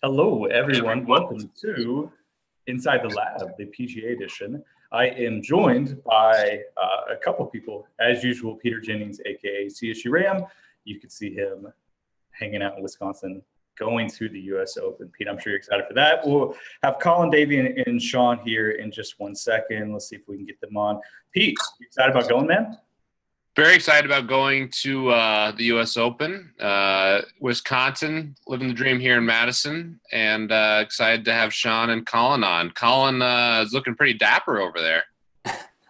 Hello, everyone. Welcome to Inside the Lab, the PGA edition. I am joined by a couple of people, as usual. Peter Jennings, aka CSU Ram. You can see him hanging out in Wisconsin, going to the U.S. Open. Pete, I'm sure you're excited for that. We'll have Colin, Davey, and Sean here in just 1 second. Let's see if we can get them on. Pete, you excited about going, man? Very excited about going to the U.S. Open. Wisconsin, living the dream here in Madison, and excited to have Sean and Colin on. Colin is looking pretty dapper over there.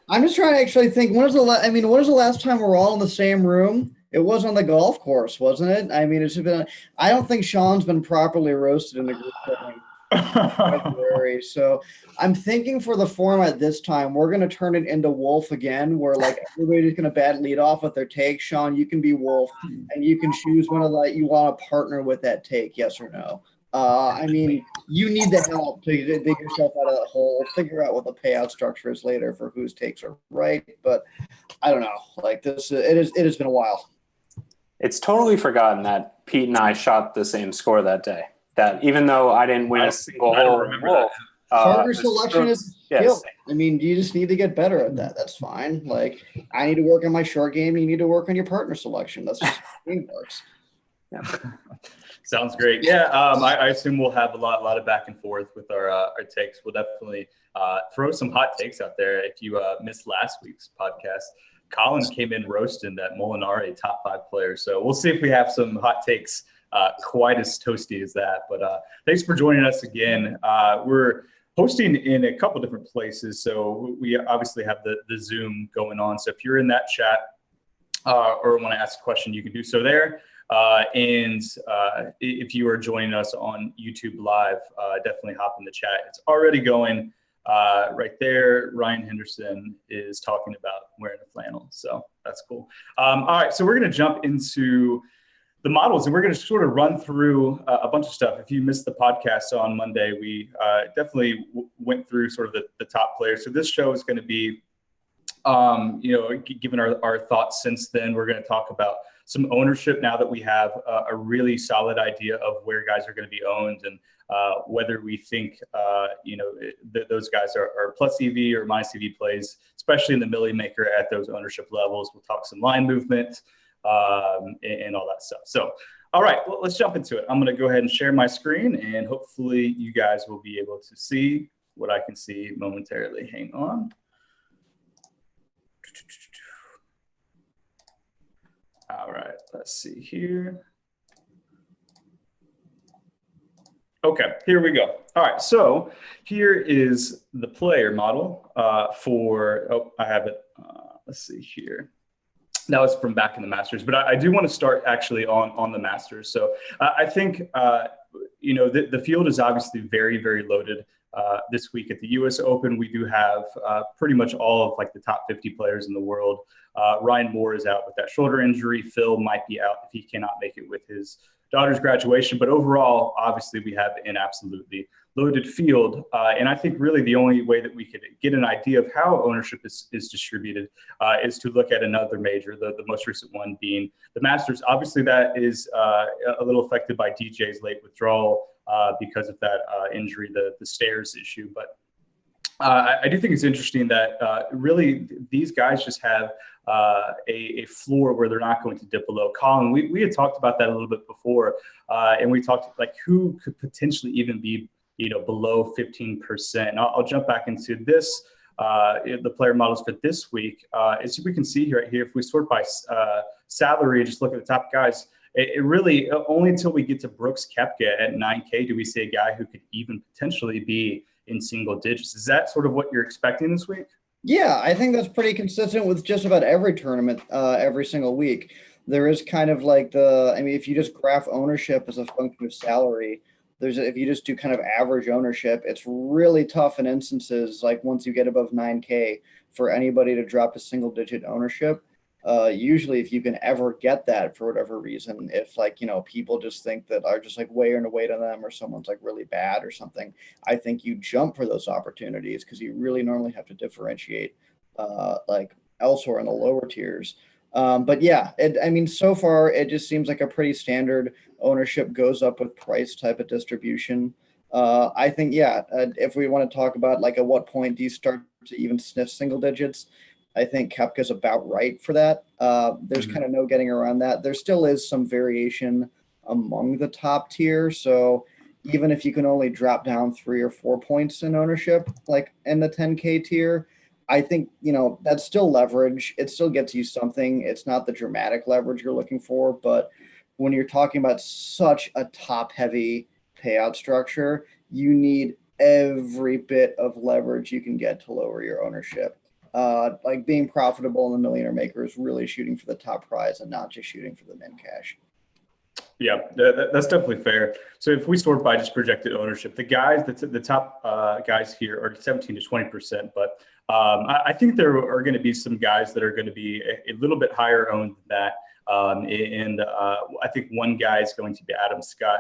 I'm just trying to actually think, when was the last time we were all in the same room? It was on the golf course, wasn't it? I mean, it's been. I don't think Sean's been properly roasted in the group setting. February. So I'm thinking for the format this time, we're going to turn it into Wolf again, where like everybody's going to bat lead off with their take. Sean, you can be Wolf, and you can choose one of the you want to partner with that take, yes or no. I mean, you need the help to dig yourself out of that hole. Figure out what the payout structure is later for whose takes are right. But I don't know. Like this, it has been a while. It's totally forgotten that Pete and I shot the same score that day. That even though I didn't win a single hole in Wolf, partner selection is skill. I mean, you just need to get better at that. That's fine. Like I need to work on my short game. You need to work on your partner selection. That's just how the game works. Yeah. Sounds great. Yeah, I assume we'll have a lot of back and forth with our takes. We'll definitely throw some hot takes out there. If you missed last week's podcast, Colin came in roasting that Molinari top 5 player. So we'll see if we have some hot takes quite as toasty as that. But thanks for joining us again. We're hosting in a couple different places. So we obviously have the Zoom going on. So if you're in that chat or want to ask a question, you can do so there. And if you are joining us on YouTube Live, definitely hop in the chat. It's already going right there. Ryan Henderson is talking about wearing a flannel. So that's cool. All right. So we're going to jump into the models, and we're going to sort of run through a bunch of stuff. If you missed the podcast on Monday, we definitely went through sort of the top players. So this show is going to be, given our thoughts since then, we're going to talk about some ownership now that we have a really solid idea of where guys are going to be owned and whether we think, those guys are plus EV or minus EV plays, especially in the Millie Maker at those ownership levels. We'll talk some line movement and all that stuff. So, all right, well, let's jump into it. I'm going to go ahead and share my screen, and hopefully you guys will be able to see what I can see momentarily. Hang on. All right, let's see here. Okay, here we go. All right, so here is the player model I have it. Let's see here. That was from back in the Masters, but I do want to start actually on the Masters. So I think, the field is obviously very, very loaded. This week at the U.S. Open, we do have pretty much all of like the top 50 players in the world. Ryan Moore is out with that shoulder injury. Phil might be out if he cannot make it with his daughter's graduation. But overall, obviously, we have an absolutely loaded field. And I think really the only way that we could get an idea of how ownership is distributed is to look at another major, the most recent one being the Masters. Obviously, that is a little affected by DJ's late withdrawal because of that injury, the stairs issue. But I do think it's interesting that really these guys just have a floor where they're not going to dip below. Colin, we had talked about that a little bit before, and we talked like who could potentially even be below 15%. And I'll jump back into this, the player models for this week. As we can see right here, if we sort by salary, just look at the top guys, it really only until we get to Brooks Koepka at 9K do we see a guy who could even potentially be in single digits. Is that sort of what you're expecting this week? Yeah, I think that's pretty consistent with just about every tournament every single week. There is kind of like if you just graph ownership as a function of salary, if you just do kind of average ownership, it's really tough in instances like once you get above 9K for anybody to drop a single digit ownership. Usually if you can ever get that for whatever reason, if people just think that are just like way to weight on them or someone's like really bad or something, I think you jump for those opportunities because you really normally have to differentiate like elsewhere in the lower tiers. But yeah, I mean, so far it just seems like a pretty standard ownership goes up with price type of distribution. I think, yeah, if we want to talk about like at what point do you start to even sniff single digits, I think Kepka's about right for that. There's kind of no getting around that. There still is some variation among the top tier. So even if you can only drop down 3 or 4 points in ownership, like in the 10K tier, I think, that's still leverage. It still gets you something. It's not the dramatic leverage you're looking for, but when you're talking about such a top heavy payout structure, you need every bit of leverage you can get to lower your ownership. Like being profitable in the Millionaire Maker is really shooting for the top prize and not just shooting for the min cash. Yeah, that's definitely fair. So if we sort by just projected ownership, the guys, the top guys here are 17 to 20%, but I think there are going to be some guys that are going to be a little bit higher owned than that. I think one guy is going to be Adam Scott.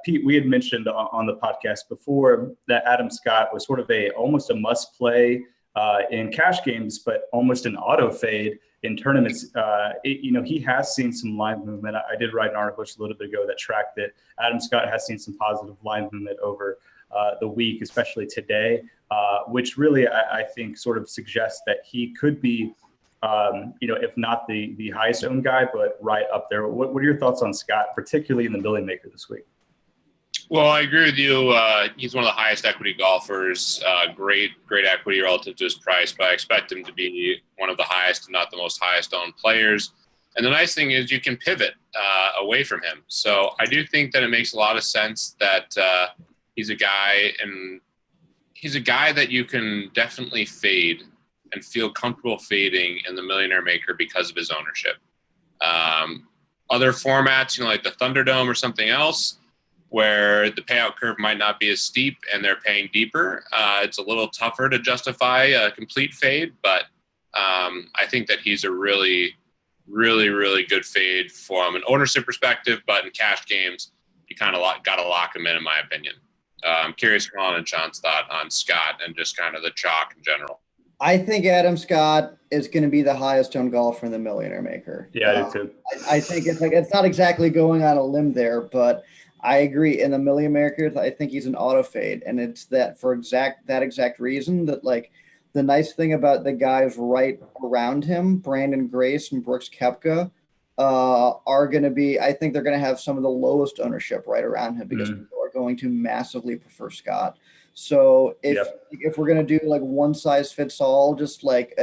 Pete, we had mentioned on the podcast before that Adam Scott was sort of almost a must play in cash games, but almost an auto fade in tournaments. He has seen some line movement. I did write an article just a little bit ago that tracked that Adam Scott has seen some positive line movement over the week, especially today, which really I think sort of suggests that he could be, if not the highest owned guy, but right up there. What are your thoughts on Scott, particularly in the Millie Maker this week? Well, I agree with you. He's one of the highest equity golfers. Great equity relative to his price, but I expect him to be one of the highest, if not the most highest owned players. And the nice thing is you can pivot away from him. So I do think that it makes a lot of sense that he's a guy that you can definitely fade and feel comfortable fading in the Millionaire Maker because of his ownership. Other formats, like the Thunderdome or something else, where the payout curve might not be as steep and they're paying deeper, it's a little tougher to justify a complete fade, but I think that he's a really, really, really good fade from an ownership perspective, but in cash games, you kind of got to lock him in my opinion. I'm curious Ron and Sean's thought on Scott and just kind of the chalk in general. I think Adam Scott is going to be the highest owned golfer in the Millionaire Maker. Yeah, I do too. I think it's not exactly going on a limb there, but I agree. In the Millionaire Maker, I think he's an auto fade, and it's that for that exact reason that the nice thing about the guys right around him, Brandon Grace and Brooks Koepka, are going to be. I think they're going to have some of the lowest ownership right around him because people are going to massively prefer Scott. So if we're going to do like one size fits all, just like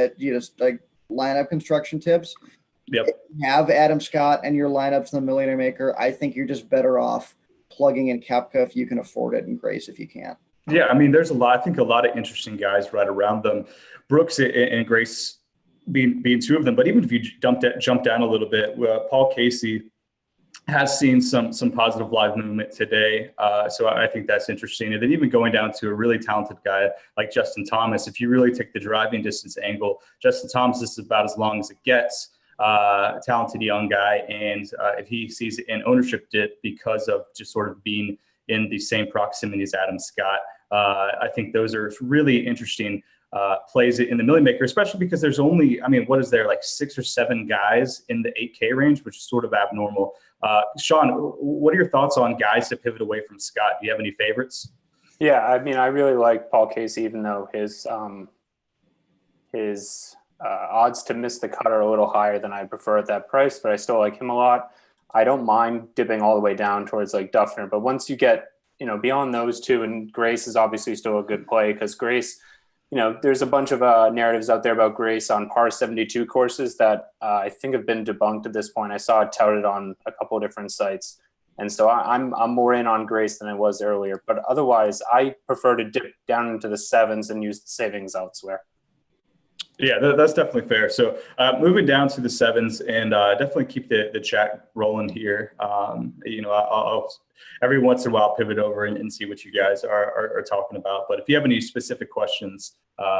lineup construction tips, have Adam Scott and your lineups in the Millionaire Maker. I think you're just better off plugging in Koepka if you can afford it and Grace if you can't. Yeah, I mean, there's a lot of interesting guys right around them. Brooks and Grace being two of them, but even if you jump down a little bit, Paul Casey has seen some positive live movement today. So I think that's interesting. And then even going down to a really talented guy like Justin Thomas, if you really take the driving distance angle, Justin Thomas is about as long as it gets. Talented young guy, and if he sees an ownership dip because of just sort of being in the same proximity as Adam Scott, I think those are really interesting plays in the Millie Maker, especially because there's only, what is there, like 6 or 7 guys in the 8K range, which is sort of abnormal. Sean, what are your thoughts on guys to pivot away from Scott? Do you have any favorites? Yeah, I really like Paul Casey, even though his odds to miss the cut are a little higher than I prefer at that price, but I still like him a lot. I don't mind dipping all the way down towards like Duffner, but once you get, beyond those two, and Grace is obviously still a good play because Grace, there's a bunch of narratives out there about Grace on par 72 courses that I think have been debunked at this point. I saw it touted on a couple of different sites. And so I'm more in on Grace than I was earlier, but otherwise I prefer to dip down into the 7s and use the savings elsewhere. Yeah, that's definitely fair. So moving down to the 7s and definitely keep the chat rolling here. I'll every once in a while pivot over and see what you guys are talking about. But if you have any specific questions,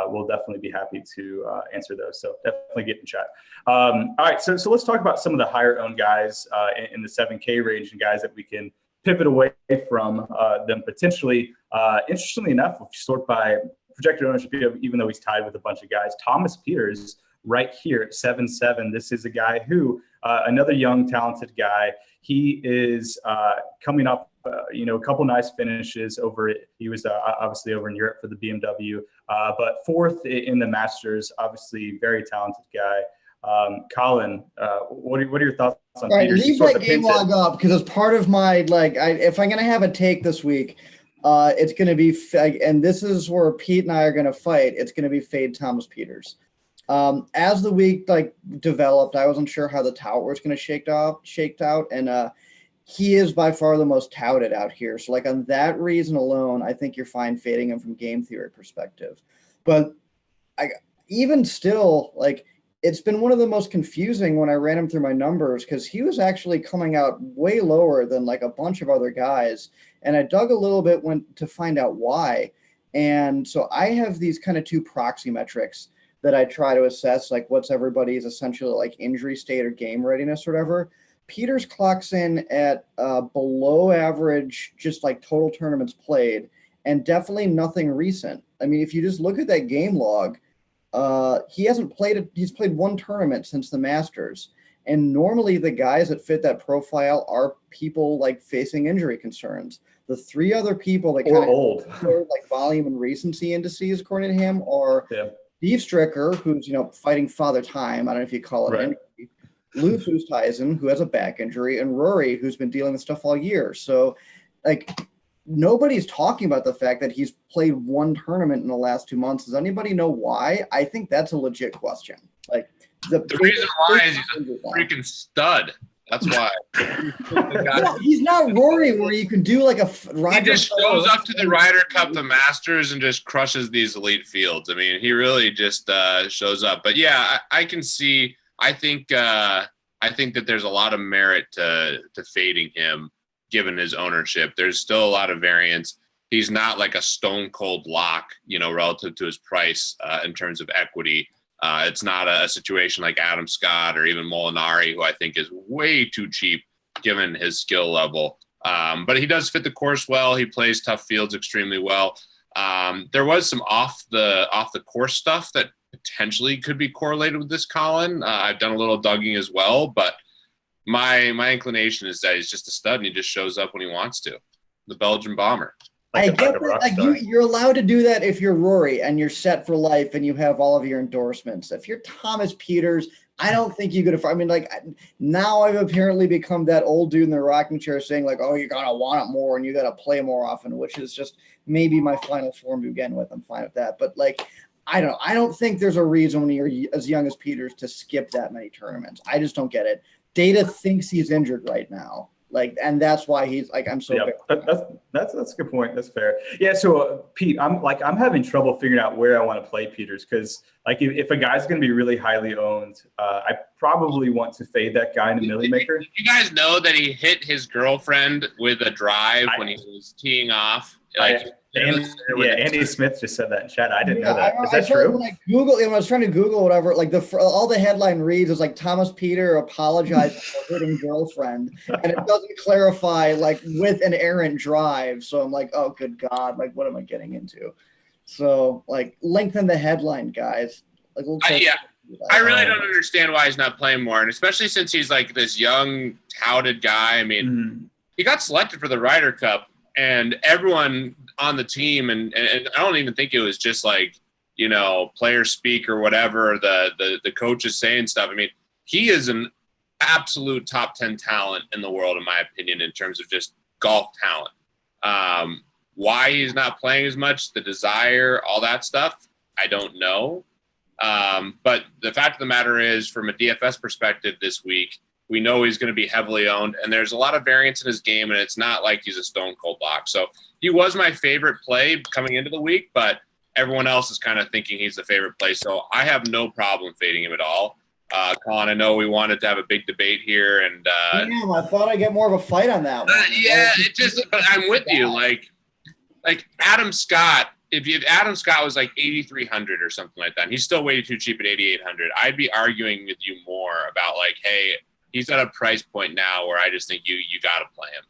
we'll definitely be happy to answer those. So definitely get in chat. All right, so let's talk about some of the higher owned guys in the 7K range and guys that we can pivot away from them potentially. Interestingly enough, if you sort by projected ownership, even though he's tied with a bunch of guys, Thomas Pieters right here at 7-7. This is a guy who, another young, talented guy. He is coming off, a couple nice finishes over it. He was obviously over in Europe for the BMW, but fourth in the Masters. Obviously, very talented guy. Colin, what are your thoughts on All right, Peters? leave that game log up because as part of my if I'm gonna have a take this week, it's gonna be and this is where Pete and I are gonna fight. It's gonna be fade Thomas Peters. As the week developed, I wasn't sure how the tower was gonna shaked out, and he is by far the most touted out here. So on that reason alone, I think you're fine fading him from game theory perspective. But even still, it's been one of the most confusing when I ran him through my numbers because he was actually coming out way lower than a bunch of other guys. And I dug a little bit to find out why. And so I have these kind of two proxy metrics that I try to assess, what's everybody's essentially injury state or game readiness or whatever. Peters clocks in at below average, just total tournaments played, and definitely nothing recent. I mean, if you just look at that game log, he hasn't played he's played one tournament since the Masters, and normally the guys that fit that profile are people facing injury concerns. The three other people that kind of old volume and recency indices according to him are Steve Stricker, who's fighting father time, I don't know if you call it, injury, Lou Oosthuizen, who has a back injury, and Rory, who's been dealing with stuff all year. So nobody's talking about the fact that he's played one tournament in the last 2 months. Does anybody know why? I think that's a legit question. The reason why is he's a freaking stud. That's why. He's not Rory, where you can do he just shows up to the Ryder Cup, the Masters, and just crushes these elite fields. I mean, he really just shows up. But yeah, I can see. I think that there's a lot of merit to fading him, given his ownership. There's still a lot of variance. He's not like a stone cold lock, relative to his price in terms of equity. It's not a situation like Adam Scott or even Molinari, who I think is way too cheap given his skill level. But he does fit the course well. He plays tough fields extremely well. There was some off the course stuff that potentially could be correlated with this, Colin. I've done a little dugging as well, but my inclination is that he's just a stud and he just shows up when he wants to. The Belgian bomber. I get that. You're allowed to do that if you're Rory and you're set for life and you have all of your endorsements. If you're Thomas Peters, I don't think you could. I mean, now I've apparently become that old dude in the rocking chair saying oh, you gotta want it more and you gotta play more often, which is just maybe my final form to begin with. I'm fine with that, but I don't think there's a reason when you're as young as Peters to skip that many tournaments. I just don't get it. Data thinks he's injured right now. And that's why he's I'm so big. That's a good point. That's fair. Yeah. So Pete, I'm having trouble figuring out where I want to play Peters because if a guy's going to be really highly owned, I probably want to fade that guy in a Millie Maker. Did you guys know that he hit his girlfriend with a drive when he was teeing off? Andy Smith just said that in chat. I didn't know that. Is that true? When I was trying to Google whatever, all the headline reads is Thomas Peter apologized for hitting girlfriend, and it doesn't clarify with an errant drive. So I'm oh good God, what am I getting into? So lengthen the headline, guys. I really don't understand why he's not playing more, and especially since he's this young touted guy. I mean, he got selected for the Ryder Cup. And everyone on the team, and I don't even think it was just players speak or whatever, the coaches saying stuff. I mean, he is an absolute top 10 talent in the world, in my opinion, in terms of just golf talent. Why he's not playing as much, the desire, all that stuff, I don't know. But the fact of the matter is, from a DFS perspective this week, we know he's going to be heavily owned, and there's a lot of variance in his game, and it's not like he's a stone cold lock. So he was my favorite play coming into the week, but everyone else is kind of thinking he's the favorite play. So I have no problem fading him at all. Colin, I know we wanted to have a big debate here, and damn, I thought I'd get more of a fight on that one. But I'm with you. Like Adam Scott. If Adam Scott was 8,300 or something like that, and he's still way too cheap at 8,800, I'd be arguing with you more about hey, he's at a price point now where I just think you got to play him.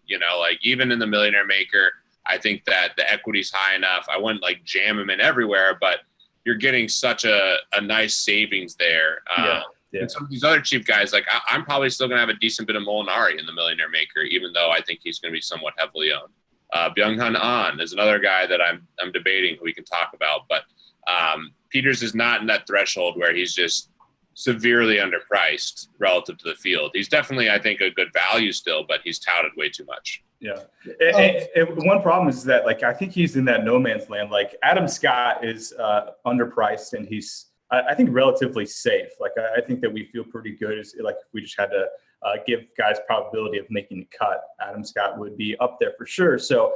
Even in the Millionaire Maker, I think that the equity's high enough. I wouldn't jam him in everywhere, but you're getting such a nice savings there. Yeah. And some of these other cheap guys, like I'm probably still going to have a decent bit of Molinari in the Millionaire Maker, even though I think he's going to be somewhat heavily owned. Byung-Hun An is another guy that I'm debating who we can talk about, but Peters is not in that threshold where he's just severely underpriced relative to the field. He's definitely, I think, a good value still, but he's touted way too much. Yeah. And one problem is that, like, I think he's in that no man's land. Like, Adam Scott is underpriced, and he's, I think, relatively safe. Like, I think that we feel pretty good. Like, if we just had to give guys probability of making the cut, Adam Scott would be up there for sure. So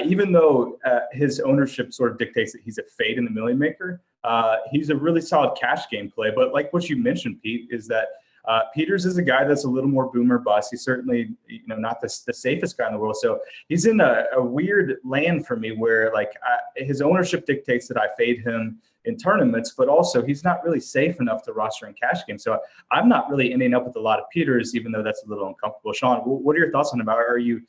even though his ownership sort of dictates that he's a fade in the Million Maker, he's a really solid cash game play. But like what you mentioned, Pete, is that Peters is a guy that's a little more boomer bust. He's certainly, not the safest guy in the world. So he's in a weird land for me where, like, his ownership dictates that I fade him in tournaments, but also he's not really safe enough to roster in cash games. So I'm not really ending up with a lot of Peters, even though that's a little uncomfortable. Sean, what are your thoughts on him? Are you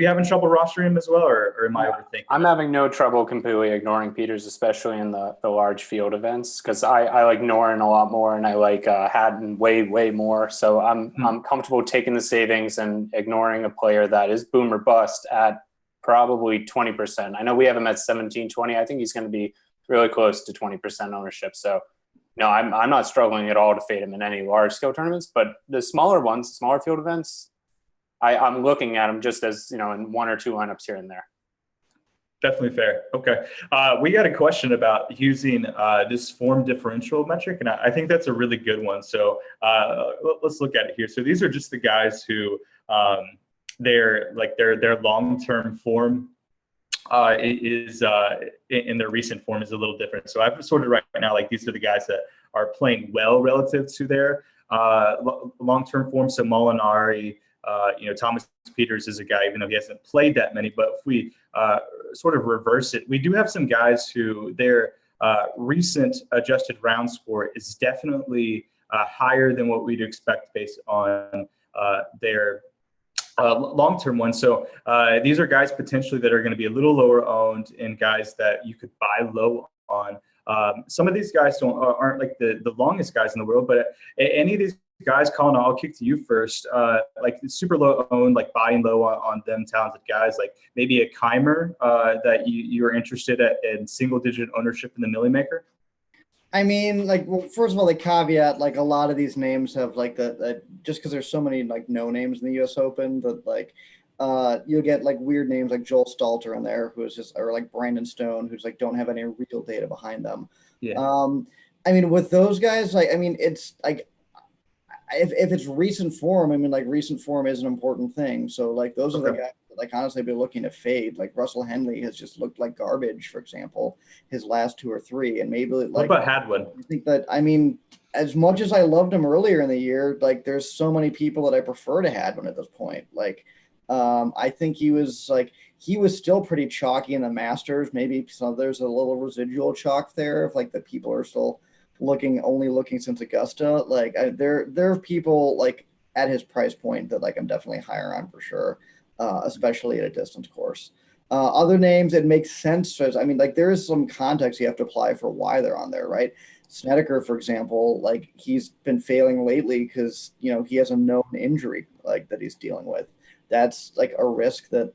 having trouble rostering him as well, or am I overthinking? I'm having no trouble completely ignoring Peters, especially in the large field events, because I like Noren a lot more, and I like Hatton way more. So I'm comfortable taking the savings and ignoring a player that is boom or bust at probably 20%. I know we have him at 17, 20. I think he's going to be really close to 20% ownership. So no, I'm not struggling at all to fade him in any large scale tournaments, but the smaller ones, smaller field events, I'm looking at them just as, in one or two lineups here and there. Definitely fair. Okay. We got a question about using this form differential metric, and I think that's a really good one. So let's look at it here. So these are just the guys who their long-term form is in their recent form is a little different. So I've sorted right now, like, these are the guys that are playing well relative to their long-term form. So Molinari, Thomas Peters is a guy, even though he hasn't played that many. But if we sort of reverse it, we do have some guys who their recent adjusted round score is definitely higher than what we'd expect based on their long-term one. So these are guys potentially that are going to be a little lower owned, and guys that you could buy low on. Some of these guys aren't like the longest guys in the world, but any of these guys, Colin, I'll kick to you first. Like super low owned, like buying low on them talented guys, like maybe a Keimer that you're interested in single digit ownership in the Millie Maker. I mean, like, well, first of all, the caveat, like, a lot of these names have, like, the just because there's so many, like, no names in the U.S. Open that, like, you'll get, like, weird names like Joel Stalter in there, who's just, or like Brandon Stone, who's, like, don't have any real data behind them. Yeah. I mean, with those guys, like, I mean, it's like, if it's recent form, I mean, like, recent form is an important thing. So, like, those are the guys that, like, honestly, be looking to fade. Like, Russell Henley has just looked like garbage, for example, his last 2 or 3, and maybe, like, what about Hadwin? I think that, I mean, as much as I loved him earlier in the year, like, there's so many people that I prefer to Hadwin at this point. Like, I think he was still pretty chalky in the Masters. Maybe there's a little residual chalk there if, like, the people are still only looking since Augusta. Like, there are people, like, at his price point that, like, I'm definitely higher on for sure, especially at a distance course. Other names, it makes sense. I mean, like, there is some context you have to apply for why they're on there, right? Snedeker, for example, like, he's been failing lately because, he has a known injury, like, that he's dealing with. That's, like, a risk that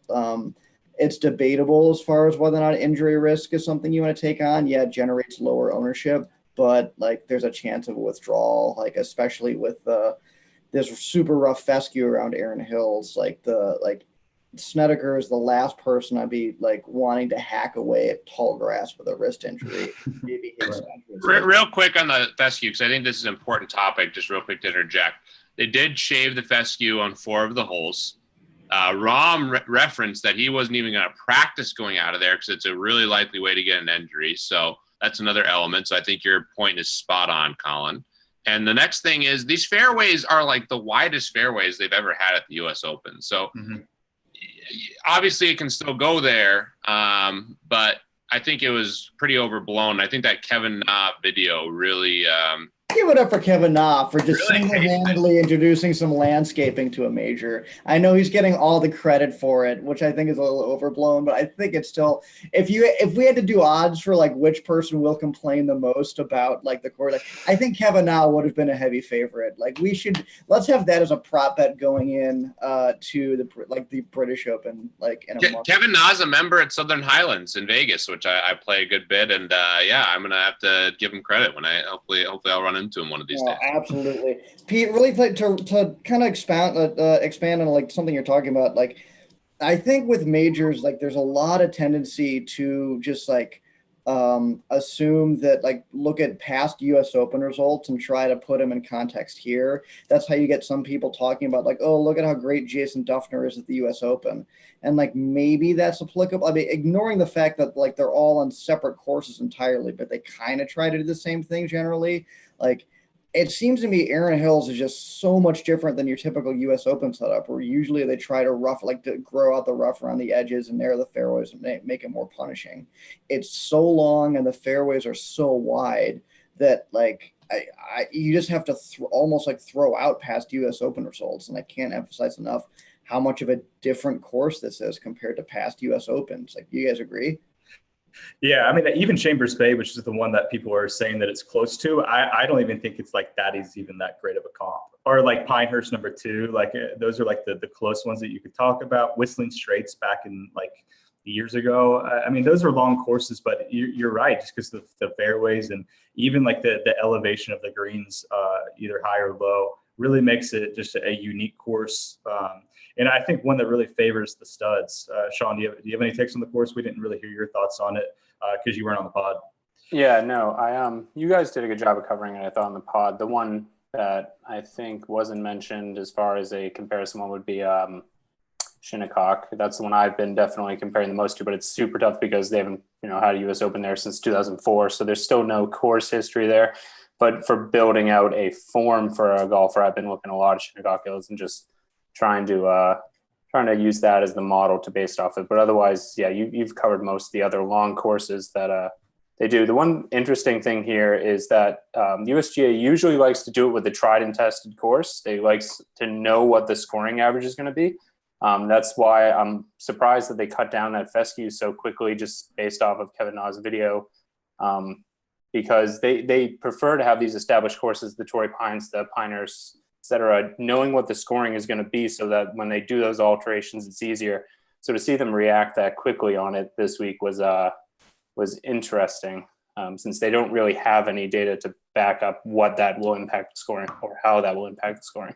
it's debatable as far as whether or not injury risk is something you want to take on. Yeah, it generates lower ownership, but, like, there's a chance of a withdrawal, like, especially with this super rough fescue around Erin Hills. Like, Snedeker is the last person I'd be, like, wanting to hack away at tall grass with a wrist injury. Maybe real quick on the fescue, because I think this is an important topic, just real quick to interject. They did shave the fescue on 4 of the holes. Rahm referenced that he wasn't even going to practice going out of there because it's a really likely way to get an injury. So that's another element. So I think your point is spot on, Colin. And the next thing is these fairways are like the widest fairways they've ever had at the U.S. Open. So obviously it can still go there, but I think it was pretty overblown. I think that Kevin Na video really Give it up for Kevin Na for just Really? single-handedly introducing some landscaping to a major. I know he's getting all the credit for it, which I think is a little overblown, but I think it's still, if we had to do odds for like which person will complain the most about like the court, like, I think Kevin Na would have been a heavy favorite. Like let's have that as a prop bet going in to the British Open like in a month. Kevin Na's a member at Southern Highlands in Vegas, which I play a good bit, and yeah, I'm gonna have to give him credit when I hopefully I'll run into him one of these days. Absolutely, Pete. Really, to kind of expand on like something you're talking about. Like, I think with majors, like, there's a lot of tendency to just like assume that, like, look at past U.S. Open results and try to put them in context here. That's how you get some people talking about like, oh, look at how great Jason Duffner is at the U.S. Open, and like maybe that's applicable. I mean, ignoring the fact that like they're all on separate courses entirely, but they kind of try to do the same thing generally. Like, it seems to me Aaron Hills is just so much different than your typical U.S. Open setup, where usually they try to grow out the rough around the edges and narrow the fairways and make it more punishing. It's so long and the fairways are so wide that like you just have to almost like throw out past U.S. Open results. And I can't emphasize enough how much of a different course this is compared to past U.S. Opens. Like, do you guys agree? Yeah, I mean, even Chambers Bay, which is the one that people are saying that it's close to, I don't even think it's like that is even that great of a comp. Or like Pinehurst #2, like those are like the close ones that you could talk about. Whistling Straits back in like years ago. I mean, those are long courses, but you're right, just because the fairways and even like the elevation of the greens, either high or low, really makes it just a unique course. And I think one that really favors the studs. Sean, do you have any takes on the course? We didn't really hear your thoughts on it because you weren't on the pod. Yeah, no, you guys did a good job of covering it, I thought, on the pod. The one that I think wasn't mentioned as far as a comparison one would be Shinnecock. That's the one I've been definitely comparing the most to, but it's super tough because they haven't, had a U.S. Open there since 2004, so there's still no course history there. But for building out a form for a golfer, I've been looking a lot at Shinnecock Hills and just trying to use that as the model to base it off of. But otherwise, yeah, you've covered most of the other long courses that they do. The one interesting thing here is that USGA usually likes to do it with a tried and tested course. They like to know what the scoring average is going to be. That's why I'm surprised that they cut down that fescue so quickly, just based off of Kevin Na's video, because they prefer to have these established courses, the Torrey Pines, the Pinehurst, etc., knowing what the scoring is going to be, so that when they do those alterations, it's easier. So to see them react that quickly on it this week was interesting, since they don't really have any data to back up what that will impact the scoring or how that will impact the scoring.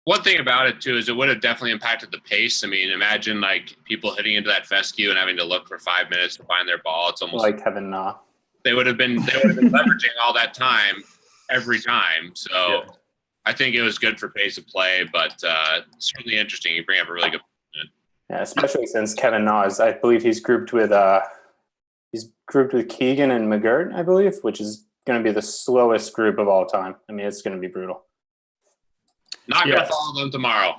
One thing about it too is it would have definitely impacted the pace. I mean, imagine like people hitting into that fescue and having to look for 5 minutes to find their ball. It's almost like Kevin Na. They would have been leveraging all that time every time. So yeah. I think it was good for pace of play, but certainly interesting. You bring up a really good point. Yeah, especially since Kevin Na I believe he's grouped with Keegan and McGirt, I believe, which is going to be the slowest group of all time. I mean, it's going to be brutal. Not going to follow them tomorrow.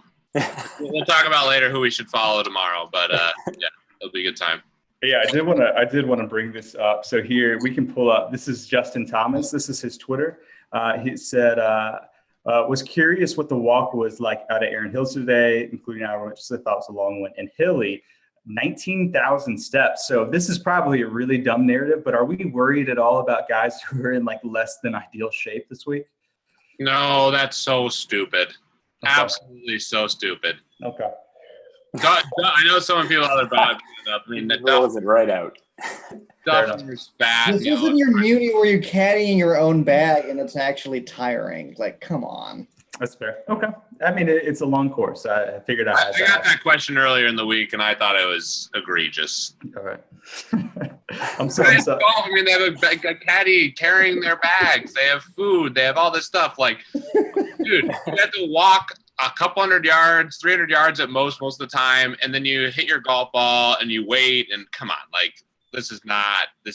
We'll talk about later who we should follow tomorrow, but yeah, it'll be a good time. Yeah, I did want to bring this up. So here we can pull up. This is Justin Thomas. This is his Twitter. He said, was curious what the walk was like out of Aaron Hills today, including our, which I thought was a long one, and Hilly, 19,000 steps. So this is probably a really dumb narrative, but are we worried at all about guys who are in like less than ideal shape this week? No, that's so stupid. Okay. Absolutely so stupid. Okay. I know some people out there brought it up. I mean, that wasn't right out. Duffner's fat. This isn't your muni where you're caddying your own bag and it's actually tiring. Like, come on. That's fair. Okay. I mean, it's a long course. I figured out. I got that question earlier in the week, and I thought it was egregious. All right. I'm sorry. I mean, they have a caddy carrying their bags. They have food. They have all this stuff. Like, dude, you have to walk a couple 100 yards, 300 yards at most of the time, and then you hit your golf ball and you wait. And come on, like. This is not an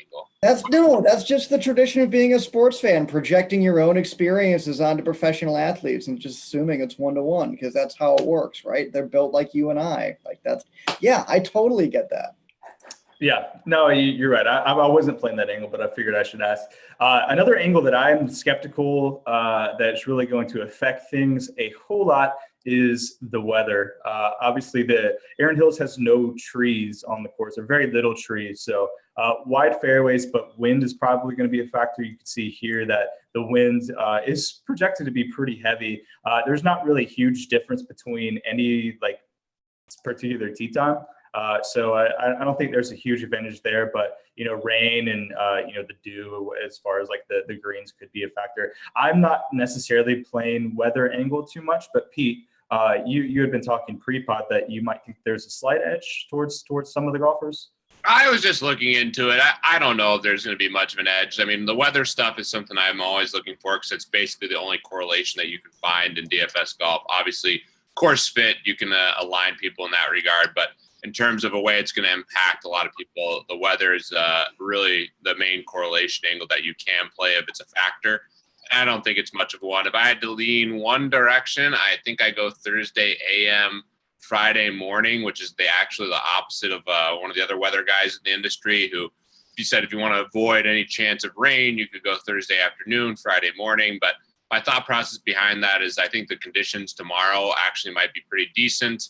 angle. That's just the tradition of being a sports fan, projecting your own experiences onto professional athletes and just assuming it's 1-to-1 because that's how it works, right? They're built like you and I. Like I totally get that. Yeah, no, you're right. I wasn't playing that angle, but I figured I should ask. Another angle that I'm skeptical that's really going to affect things a whole lot is the weather. Obviously, the Erin Hills has no trees on the course, or very little trees. So wide fairways, but wind is probably going to be a factor. You can see here that the wind is projected to be pretty heavy. There's not really a huge difference between any like particular tee time. So I don't think there's a huge advantage there, but rain and the dew as far as like the greens could be a factor. I'm not necessarily playing weather angle too much, but Pete, you had been talking pre-pod that you might think there's a slight edge towards some of the golfers. I was just looking into it. I don't know if there's going to be much of an edge. I mean, the weather stuff is something I'm always looking for because it's basically the only correlation that you can find in DFS golf. Obviously, course fit, you can align people in that regard, but in terms of a way it's going to impact a lot of people, the weather is really the main correlation angle that you can play if it's a factor. I don't think it's much of one. If I had to lean one direction, I think I go Thursday AM, Friday morning, which is actually the opposite of one of the other weather guys in the industry who, you said if you want to avoid any chance of rain, you could go Thursday afternoon, Friday morning. But my thought process behind that is I think the conditions tomorrow actually might be pretty decent.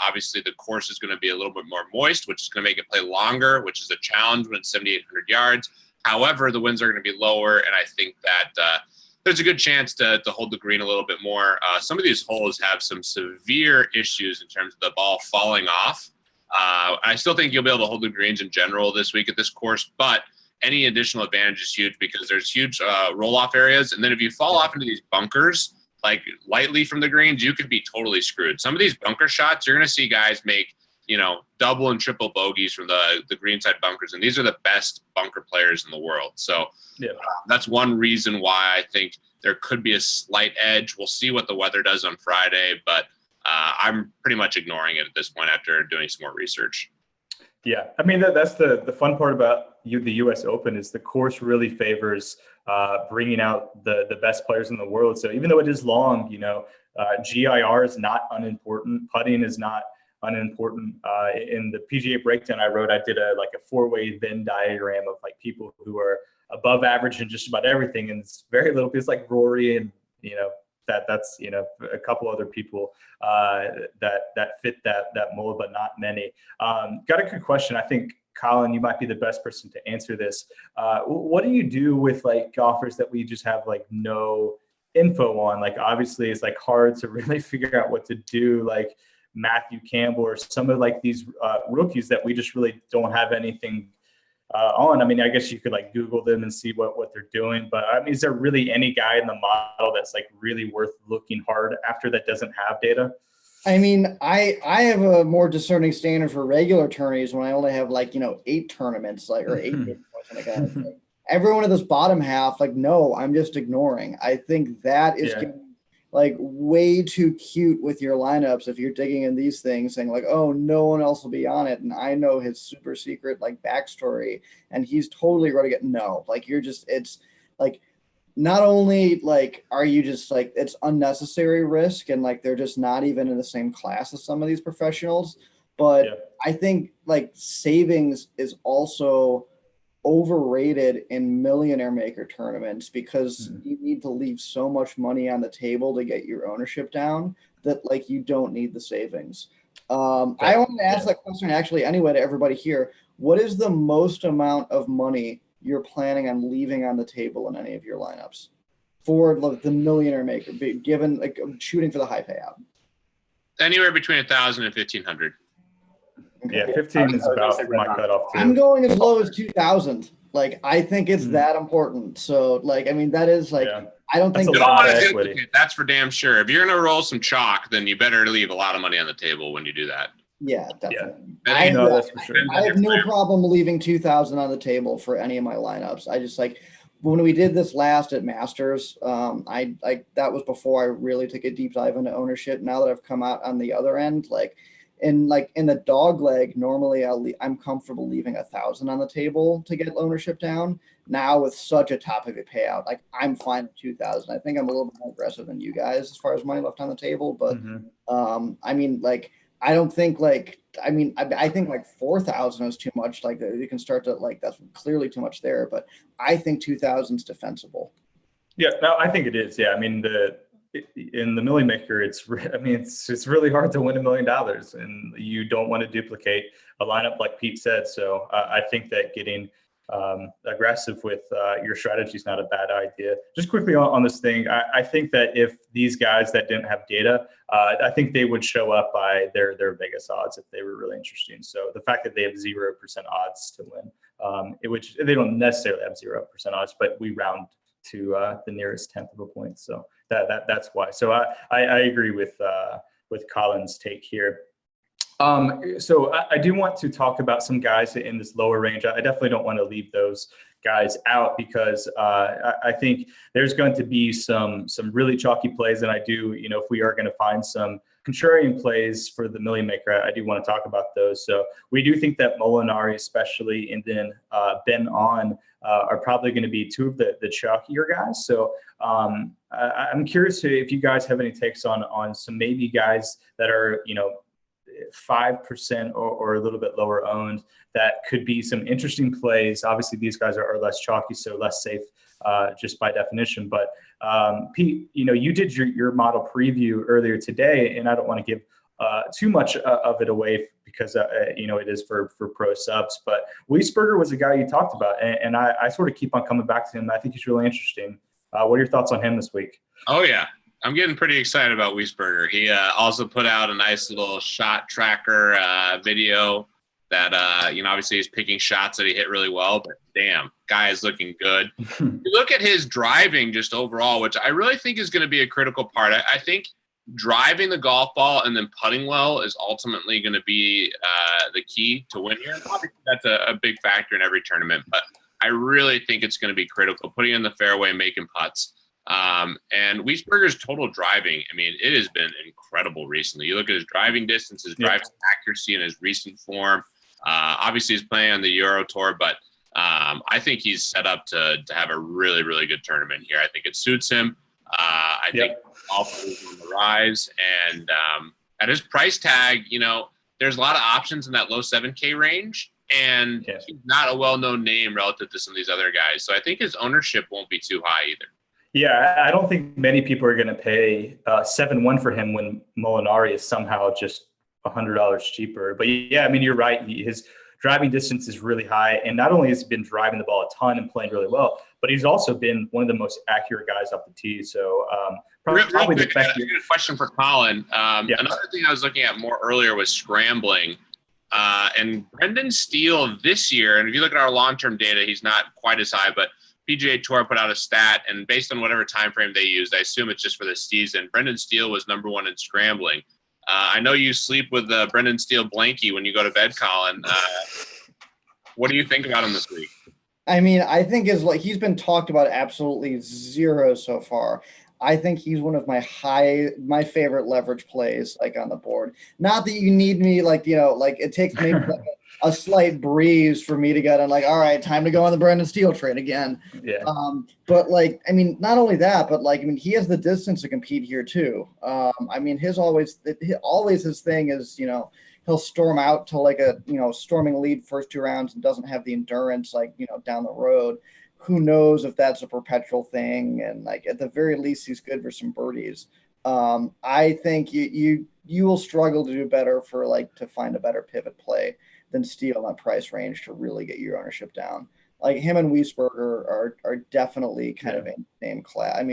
Obviously, the course is going to be a little bit more moist, which is going to make it play longer, which is a challenge when it's 7,800 yards. However, the winds are going to be lower, and I think that there's a good chance to hold the green a little bit more. Some of these holes have some severe issues in terms of the ball falling off. I still think you'll be able to hold the greens in general this week at this course, but any additional advantage is huge because there's huge roll-off areas. And then if you fall off into these bunkers, like lightly from the greens, you could be totally screwed. Some of these bunker shots, you're going to see guys make, double and triple bogeys from the greenside bunkers. And these are the best bunker players in the world. So that's one reason why I think there could be a slight edge. We'll see what the weather does on Friday, but I'm pretty much ignoring it at this point after doing some more research. Yeah, I mean, that's the fun part about the U.S. Open is the course really favors bringing out the best players in the world. So even though it is long, GIR is not unimportant. Putting is not unimportant. In the PGA breakdown I wrote, I did a four-way Venn diagram of like people who are above average in just about everything, and it's very little. It's like Rory and that's a couple other people that fit that mold, but not many. Got a good question. I think Colin, you might be the best person to answer this. What do you do with like golfers that we just have like no info on? Like obviously it's like hard to really figure out what to do. Like Matthew Campbell or some of like these rookies that we just really don't have anything on. I mean, I guess you could like Google them and see what they're doing, but I mean, is there really any guy in the model that's like really worth looking hard after that doesn't have data? I mean, I have a more discerning standard for regular tourneys when I only have 8 tournaments, or 8 everyone in this bottom half, no, I'm just ignoring. I think that is getting way too cute with your lineups if you're digging in these things saying oh, no one else will be on it, and I know his super secret backstory and he's totally ready to get it's not only are you just it's unnecessary risk and they're just not even in the same class as some of these professionals, but I think savings is also overrated in millionaire maker tournaments because you need to leave so much money on the table to get your ownership down that you don't need the savings. I wanted to ask that question actually anyway to everybody here. What is the most amount of money you're planning on leaving on the table in any of your lineups for the millionaire maker, given shooting for the high payout? Anywhere between 1,000 and 1,500. Yeah, 15 is about my cutoff too. I'm going as low as 2,000. I think it's that important. So I mean, that is I don't think that's for damn sure. If you're gonna roll some chalk, then you better leave a lot of money on the table when you do that. Yeah, definitely. I know that's for sure. I have no problem leaving 2,000 on the table for any of my lineups. I just when we did this last at Masters, that was before I really took a deep dive into ownership. Now that I've come out on the other end, in the dog leg, normally I'm comfortable leaving 1,000 on the table to get ownership down. Now with such a top heavy payout, I'm fine with 2,000. I think I'm a little bit more aggressive than you guys as far as money left on the table, but I mean, I don't think I mean, I think like 4,000 is too much. Like you can start to like that's clearly too much there, but I think 2,000 is defensible. Yeah, no, I think it is. Yeah, I mean in the Millie Maker, it's really hard to win $1 million, and you don't want to duplicate a lineup like Pete said. So I think that getting aggressive with your strategy is not a bad idea. Just quickly on this thing, I think that if these guys that didn't have data, I think they would show up by their Vegas odds if they were really interesting. So the fact that they have 0% odds to win, which they don't necessarily have 0% odds, but we round to the nearest tenth of a point. So that's why. So I agree with Colin's take here. So I do want to talk about some guys in this lower range. I definitely don't want to leave those guys out because I think there's going to be some really chalky plays. And I do, if we are going to find some contrarian plays for the Millie Maker, I do want to talk about those. So we do think that Molinari especially, and then Ben On are probably going to be two of the chalkier guys. So I'm curious if you guys have any takes on some maybe guys that are, 5% or a little bit lower owned that could be some interesting plays. Obviously, these guys are less chalky, so less safe just by definition. But Pete, you did your model preview earlier today, and I don't want to give too much of it away because it is for pro subs. But Wiesberger was a guy you talked about, and I sort of keep on coming back to him. I think he's really interesting. What are your thoughts on him this week? Oh yeah, I'm getting pretty excited about Wiesberger. He also put out a nice little shot tracker video that, obviously he's picking shots that he hit really well, but damn, guy is looking good. You look at his driving just overall, which I really think is going to be a critical part. I think driving the golf ball and then putting well is ultimately going to be the key to win here. Obviously, that's a big factor in every tournament, but I really think it's going to be critical, putting in the fairway, making putts. And Wiesberger's total driving, it has been incredible recently. You look at his driving distance, his driving accuracy, and his recent form. Obviously, he's playing on the Euro Tour, but I think he's set up to have a really, really good tournament here. I think it suits him. I think golf is on the rise. And at his price tag, there's a lot of options in that low 7K range. And he's not a well-known name relative to some of these other guys. So I think his ownership won't be too high either. Yeah, I don't think many people are going to pay 7-1 for him when Molinari is somehow just $100 cheaper. But yeah, you're right. His driving distance is really high. And not only has he been driving the ball a ton and playing really well, but he's also been one of the most accurate guys off the tee. So probably the quick, I got a question for Colin. Another thing I was looking at more earlier was scrambling. And Brendan Steele this year, and if you look at our long-term data, he's not quite as high, but PGA Tour put out a stat, and based on whatever time frame they used, I assume it's just for this season, Brendan Steele was number one in scrambling. I know you sleep with Brendan Steele blankie when you go to bed, Colin. What do you think about him this week? I think he's been talked about absolutely zero so far. I think he's one of my favorite leverage plays on the board. Not that you need me it takes maybe a slight breeze for me to get on all right, time to go on the Brendan Steele train again. Yeah. But not only that, but he has the distance to compete here too. His thing is, he'll storm out to storming lead first 2 rounds and doesn't have the endurance down the road. Who knows if that's a perpetual thing? And at the very least, he's good for some birdies. I think you will struggle to do better to find a better pivot play than Steele in that price range to really get your ownership down. Him and Wiesberger are definitely kind of in the same class.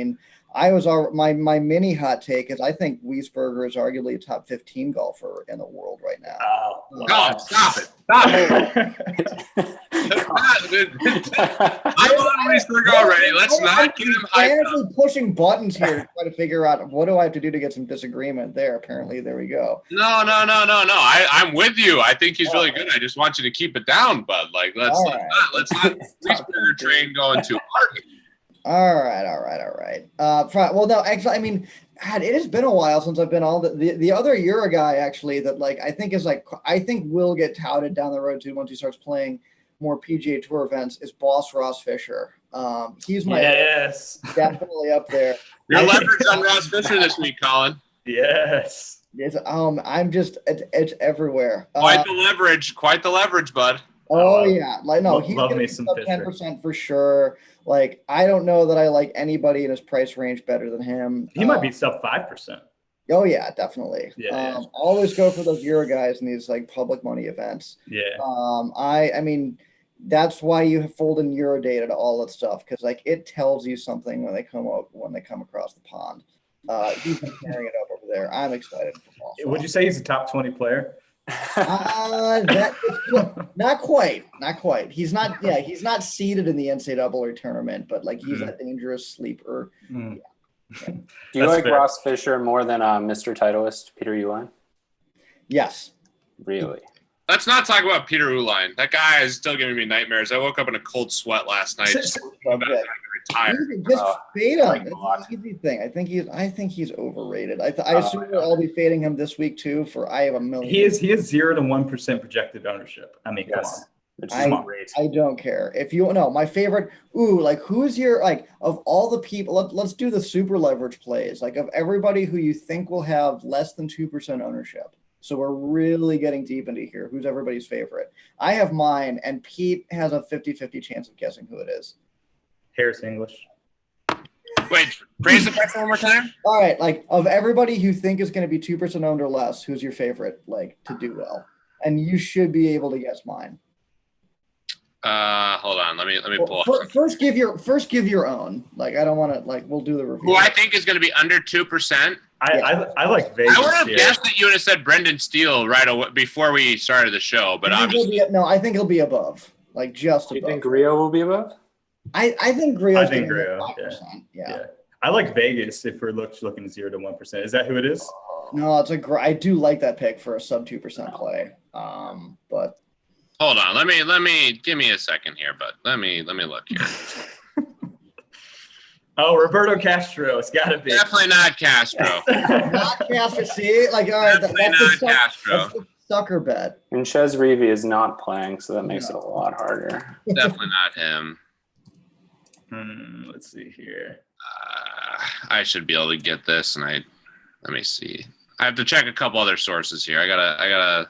My mini hot take is I think Wiesberger is arguably a top 15 golfer in the world right now. God, stop it. Stop it. I'm on Wiesberger already. Let's not get him hyped up. Pushing buttons here to try to figure out what do I have to do to get some disagreement there. Apparently, there we go. No. I'm with you. I think he's really good. I just want you to keep it down, bud. Let's not Wiesberger train going too hard. All right. Well, no, actually, it has been a while since I've been on the other Euro guy actually that I think will get touted down the road too once he starts playing more PGA Tour events is Boss Ross Fisher. He's my definitely up there. You're leveraged on Ross Fisher this week, Colin. Yes. it's everywhere. Quite the leverage, bud. Oh yeah, like no, he's love gonna me be some sub Fisher. 10% for sure. Like I don't know that I like anybody in his price range better than him. He might be sub 5%. Oh yeah, definitely. Yeah. Always go for those Euro guys in these like public money events. Yeah. I mean, that's why you fold in Euro data to all that stuff because like it tells you something when they come across the pond. He's been carrying it up over there. I'm excited for Paul. Would you say he's a top 20 player? That is not quite. He's not. Yeah, he's not seeded in the NCAA tournament, but like he's a dangerous sleeper. Mm. Yeah. Do you That's like fair. Ross Fisher more than Mr. Titleist Peter Uihlein? Yes. Really? Let's not talk about Peter Uihlein. That guy is still giving me nightmares. I woke up in a cold sweat last night. Just thinking about Okay. having to retire. Just fade him. like him a It's lot. an easy thing. I think he's overrated. I assume I'll be fading him this week too. I have a million. He is 0 to 1% projected ownership. I mean, come on. Yes. Which I- is great. I don't care. If you know my favorite, like who's your like of all the people? Let's do the super leverage plays. Like of everybody who you think will have less than 2% ownership. So we're really getting deep into here. Who's everybody's favorite? I have mine, and Pete has a 50-50 chance of guessing who it is. Harris English. Wait, phrase the question one more time. All right, like of everybody you think is going to be 2% owned or less, who's your favorite? Like to do well, and you should be able to guess mine. Hold on. Let me pull up. First, give your own. Like I don't want to like. We'll do the review. Who I think is going to be under 2%. I like Vegas. I would have here. guessed that you would have said Brendan Steele right away before we started the show, but obviously I think he'll be above, like just Do you above. think Rio will be above? I think Griot's I think gonna be Griot, 5%. Yeah. Yeah. I like Vegas if we're looking 0 to 1%. Is that who it is? No, I do like that pick for a sub 2% play. But hold on. Let me give me a second here, but let me look here. Oh, Roberto Castro. It's got to be. Definitely not Castro. not Casper. See, like all right, Definitely not Castro. that's the sucker bet. And Chez Reavie is not playing, so that makes it a lot harder. Definitely not him. Let's see here. I should be able to get this, and let me see. I have to check a couple other sources here. I gotta.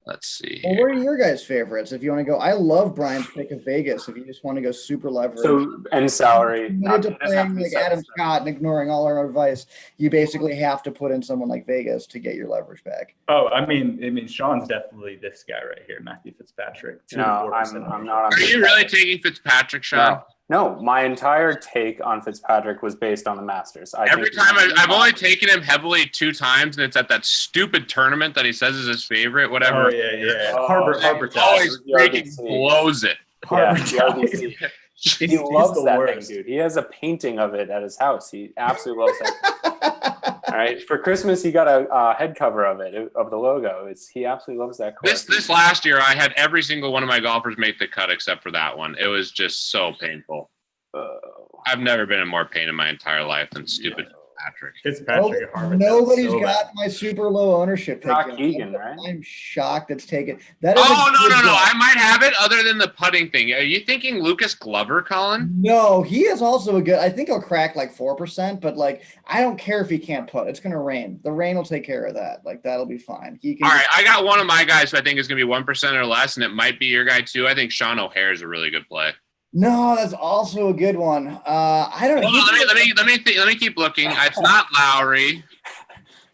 Let's see. Well, Here. what are your guys' favorites? If you want to go, I love Brian's pick of Vegas. If you just want to go super leverage. So, and salary. Committed to it doesn't have to playing be like 7%. Adam Scott and ignoring all our advice, you basically have to put in someone like Vegas to get your leverage back. Oh, I mean, Sean's definitely this guy right here, Matthew Fitzpatrick. 2 to No, 4%. I'm not on Are you really Fitzpatrick. taking Fitzpatrick, Sean? No, my entire take on Fitzpatrick was based on the Masters. Every time I've only taken him heavily 2 times, and it's at that stupid tournament that he says is his favorite, whatever. Oh, yeah. Oh, Harbor Town. Always The freaking RBC. blows it. Yeah, Harbor the Town. RBC. He's He loves the that worst. thing, dude. He has a painting of it at his house. He absolutely loves that. All right, for Christmas, he got a head cover of it, of the logo. He absolutely loves that course. This last year, I had every single one of my golfers make the cut except for that one. It was just so painful. I've never been in more pain in my entire life than stupid Patrick. Fitzpatrick at Harbor Town. Nobody's So got bad. my super low ownership pick. Brock yet. Egan, right? I'm shocked it's taken. That is Oh, a no. good guess. I might have it other than the putting thing. Are you thinking Lucas Glover, Colin? No, he is also a good. I think he'll crack like 4%, but like I don't care if he can't putt. It's gonna rain. The rain will take care of that. Like that'll be fine. He can. All right, I got one of my guys who I think is going to be 1% or less, and it might be your guy too. I think Sean O'Hare is a really good play. No, that's also a good one. I don't know. Hold on, let me keep looking. It's not Lowry.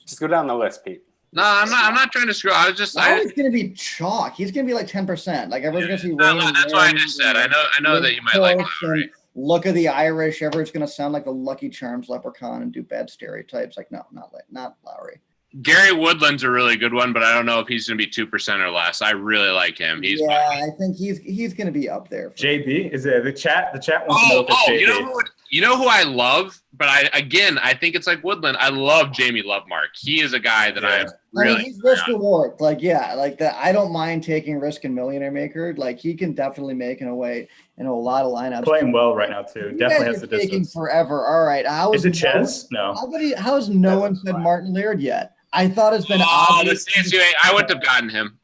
Just go down the list, Pete. No, I'm not trying to screw. I was just. Lowry's gonna be chalk. He's gonna be like 10%. Like everyone's gonna see. No, rain, that's what I rain, just said. rain, I know that you might like close, Lowry. and Look at the Irish. Everyone's gonna sound like the Lucky Charms leprechaun and do bad stereotypes. Like no, not Lowry. Gary Woodland's a really good one, but I don't know if he's going to be 2% or less. I really like him. He's I think he's gonna be up there. JB is it the chat? The chat wants to know if it's JB. you know who I love, but I think it's like Woodland. I love Jamie Lovemark. He is a guy that Yeah. really. he's risk reward. Like like that. I don't mind taking risk in Millionaire Maker. Like he can definitely make in a lot of lineups. Playing well right now too. You Definitely guys has are the taking distance. forever. All right. Is it Ches? No. How has no one said Martin Laird yet? I thought it's been Oh, the obvious. CSUA. I wouldn't have gotten him.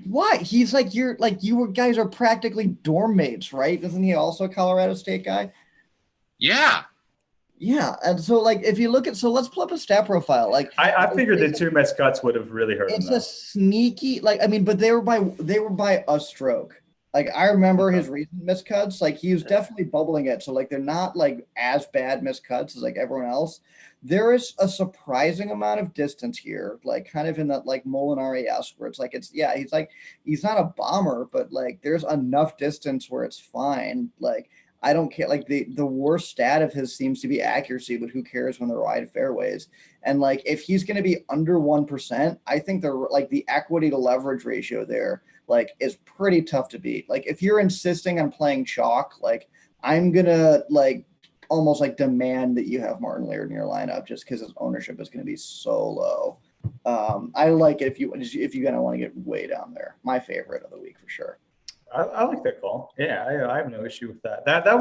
Why? He's like you guys are practically dorm mates, right? Isn't he also a Colorado State guy? Yeah. Yeah, and so like if you look at, so let's pull up a stat profile. Like I figured the two missed cuts would have really hurt him. it's Though. a sneaky, like I mean, but they were by a stroke. Like I remember his recent missed cuts. Like he was definitely bubbling it. So like they're not like as bad missed cuts as like everyone else. There is a surprising amount of distance here, like kind of in that like Molinari-esque where it's like he's not a bomber, but like there's enough distance where it's fine. Like I don't care. Like the worst stat of his seems to be accuracy, but who cares when they're wide fairways? And like if he's going to be under 1%, I think the equity to leverage ratio there like is pretty tough to beat. Like if you're insisting on playing chalk, like I'm gonna like almost like demand that you have Martin Laird in your lineup just because his ownership is going to be so low. I like it if you're gonna want to get way down there. My favorite of the week for sure. I like that call. Yeah, I have no issue with that. That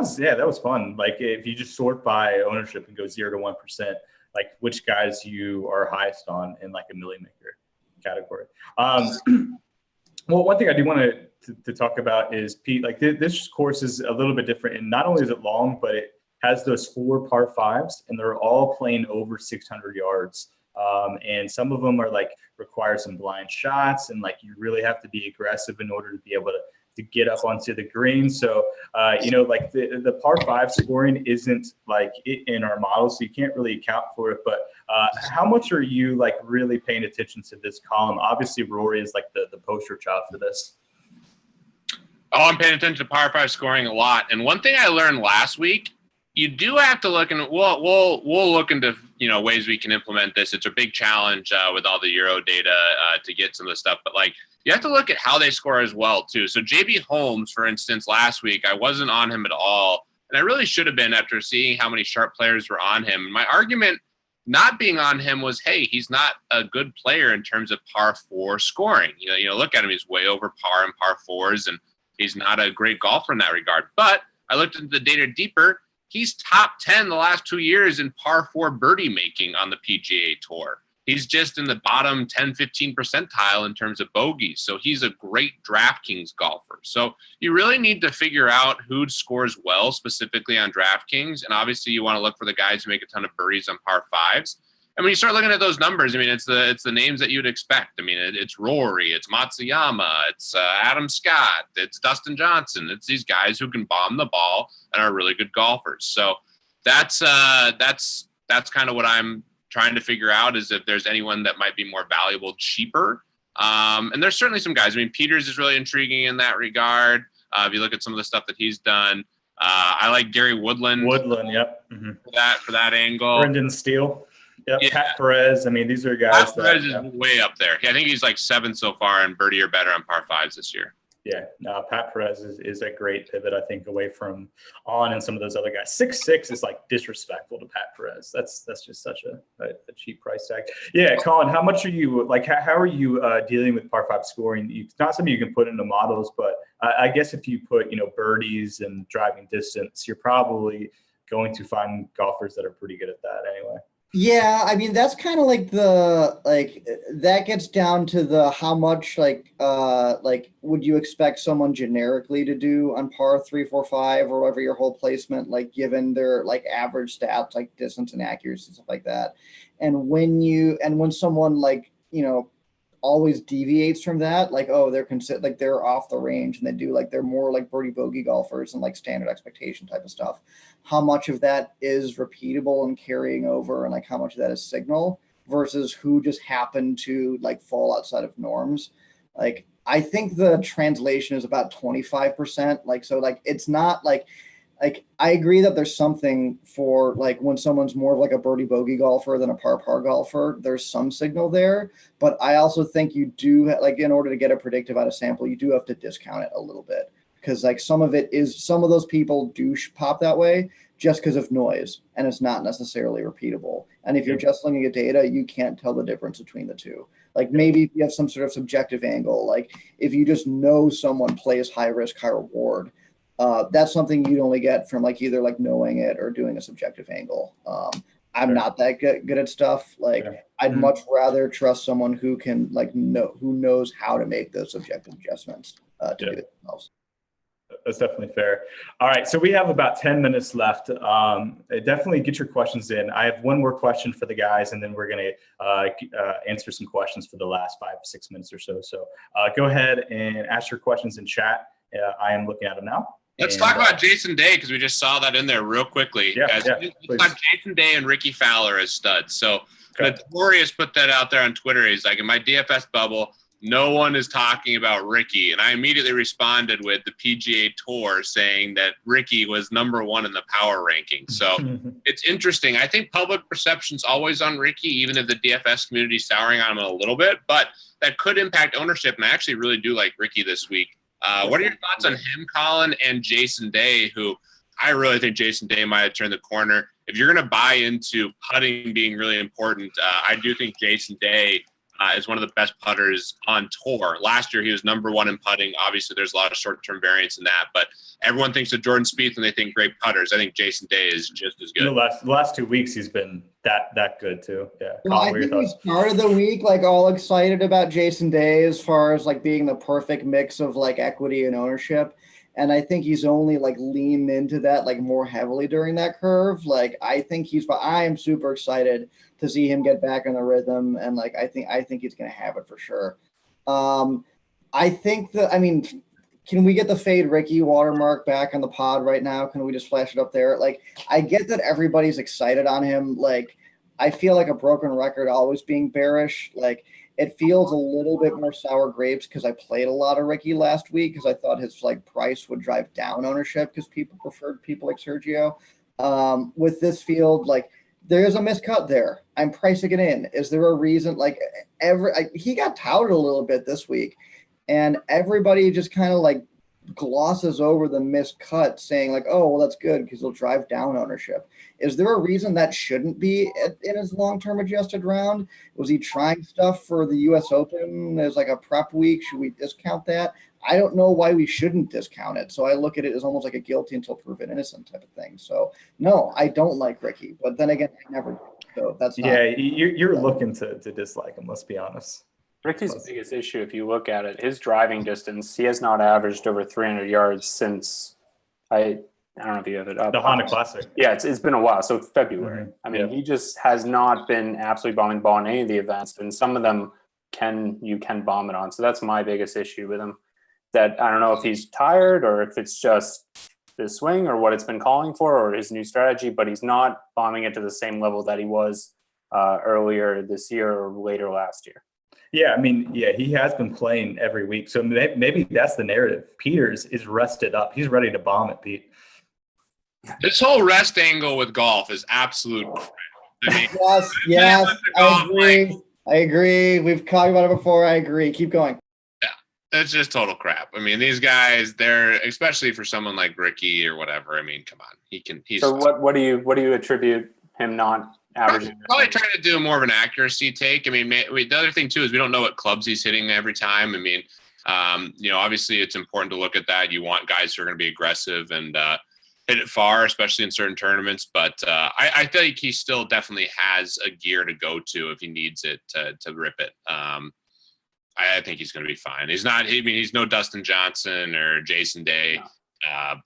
was fun. Like if you just sort by ownership and go 0 to 1%, like which guys you are highest on in like a million maker category. Well, one thing I do want to talk about is Pete. Like this course is a little bit different, and not only is it long, but it has those 4 par 5s, and they're all playing over 600 yards. And some of them are like require some blind shots, and like you really have to be aggressive in order to be able to get up onto the green. So, like the par 5 scoring isn't like in our model, so you can't really account for it. But how much are you like really paying attention to this column? Obviously, Rory is like the poster child for this. Oh, I'm paying attention to par 5 scoring a lot. And one thing I learned last week, you do have to look, and we'll look into ways we can implement this. It's a big challenge with all the Euro data to get some of the stuff, but like you have to look at how they score as well too. So JB Holmes, for instance, last week I wasn't on him at all, and I really should have been after seeing how many sharp players were on him. And my argument not being on him was, hey, he's not a good player in terms of par 4 scoring. Look at him; he's way over par in par 4s, and he's not a great golfer in that regard. But I looked into the data deeper. He's top 10 the last 2 years in par 4 birdie making on the PGA Tour. He's just in the bottom 10, 15 percentile in terms of bogeys. So he's a great DraftKings golfer. So you really need to figure out who scores well specifically on DraftKings. And obviously you want to look for the guys who make a ton of birdies on par 5s. And when you start looking at those numbers, I mean, it's the names that you'd expect. I mean, it's Rory, it's Matsuyama, it's Adam Scott, it's Dustin Johnson. It's these guys who can bomb the ball and are really good golfers. So that's kind of what I'm trying to figure out, is if there's anyone that might be more valuable, cheaper. And there's certainly some guys. I mean, Peters is really intriguing in that regard. If you look at some of the stuff that he's done, I like Gary Woodland. Yep. Mm-hmm. For that angle. Brendan Steele. Yep. Yeah. Pat Perez. I mean, these are guys. Pat Perez is way up there. I think he's like 7th so far in birdie or better on par 5s this year. Yeah, no, Pat Perez is a great pivot, I think, away from On and some of those other guys. 6'6" is like disrespectful to Pat Perez. That's just such a cheap price tag. Yeah, Colin, how much are you like? How are you dealing with par 5 scoring? It's not something you can put into models, but I guess if you put birdies and driving distance, you're probably going to find golfers that are pretty good at that anyway. Yeah, I mean that's kind of like that gets down to the how much like would you expect someone generically to do on par 3, 4, 5 or whatever your whole placement, like given their like average stats like distance and accuracy and stuff like that. And when someone like always deviates from that, like they're off the range and they do like they're more like birdie bogey golfers and like standard expectation type of stuff. How much of that is repeatable and carrying over, and like how much of that is signal versus who just happened to like fall outside of norms. Like I think the translation is about 25%. Like so like it's not like I agree that there's something for like when someone's more of like a birdie bogey golfer than a par golfer, there's some signal there. But I also think you do like in order to get a predictive out of sample, you do have to discount it a little bit because like some of those people do pop that way just because of noise and it's not necessarily repeatable. And if you're just looking at data, you can't tell the difference between the two. Like maybe if you have some sort of subjective angle, like if you just know someone plays high risk, high reward, that's something you'd only get from like either like knowing it or doing a subjective angle. I'm not that good at stuff. Like I'd much rather trust someone who can like who knows how to make those subjective adjustments to do it themselves. That's definitely fair. All right, so we have about 10 minutes left. Definitely get your questions in. I have one more question for the guys, and then we're going to answer some questions for the last 5-6 minutes or so. So go ahead and ask your questions in chat. I am looking at them now. Let's talk about Jason Day, because we just saw that in there real quickly. Yeah, Guys, yeah, let's talk Jason Day and Ricky Fowler as studs. So Notorious put that out there on Twitter. He's like, in my DFS bubble, no one is talking about Ricky. And I immediately responded with the PGA Tour saying that Ricky was #1 in the power ranking. So it's interesting. I think public perception's always on Ricky, even if the DFS community is souring on him a little bit. But that could impact ownership. And I actually really do like Ricky this week. What are your thoughts on him, Colin, and Jason Day, who I really think Jason Day might have turned the corner? If you're going to buy into putting being really important, I do think Jason Day is one of the best putters on tour. Last year, he was #1 in putting. Obviously, there's a lot of short-term variance in that, but everyone thinks of Jordan Spieth when they think great putters. I think Jason Day is just as good. The last 2 weeks, he's been that good too. Yeah. Well, I think we started the week like all excited about Jason Day as far as like being the perfect mix of like equity and ownership. And I think he's only like leaned into that like more heavily during that curve. Like I am super excited to see him get back in the rhythm. And like I think he's gonna have it for sure. Can we get the Fade Ricky watermark back on the pod right now? Can we just flash it up there? Like, I get that everybody's excited on him. Like, I feel like a broken record always being bearish. Like, it feels a little bit more sour grapes because I played a lot of Ricky last week because I thought his like price would drive down ownership because people preferred people like Sergio. With this field, like, there's a miscut there. I'm pricing it in. Is there a reason? Like, he got touted a little bit this week. And everybody just kind of like glosses over the miscut, saying like, "Oh, well, that's good because it'll drive down ownership." Is there a reason that shouldn't be in his long-term adjusted round? Was he trying stuff for the U.S. Open as like a prep week? Should we discount that? I don't know why we shouldn't discount it. So I look at it as almost like a guilty until proven innocent type of thing. So no, I don't like Ricky, but then again, I never do. So that's not, you're looking to dislike him. Let's be honest. Ricky's biggest issue, if you look at it, his driving distance, he has not averaged over 300 yards since I don't know if you have it up. The Honda Classic. Yeah, it's been a while. So February. Mm-hmm. I mean, he just has not been absolutely bombing the ball in any of the events, and some of them you can bomb it on. So that's my biggest issue with him. That I don't know if he's tired or if it's just the swing or what it's been calling for or his new strategy, but he's not bombing it to the same level that he was earlier this year or later last year. Yeah, I mean, he has been playing every week. So maybe that's the narrative. Peters is rested up. He's ready to bomb it, Pete. This whole rest angle with golf is absolute crap. I mean, yes, I agree. We've talked about it before. I agree. Keep going. Yeah, it's just total crap. I mean, these guys, they're especially for someone like Ricky or whatever. I mean, come on, So what do you attribute him not averaging? Probably trying to do more of an accuracy take. I mean, the other thing too is we don't know what clubs he's hitting every time. I mean, obviously it's important to look at that. You want guys who are going to be aggressive and hit it far, especially in certain tournaments. But I think he still definitely has a gear to go to if he needs it to rip it. I think he's going to be fine. He's no Dustin Johnson or Jason Day,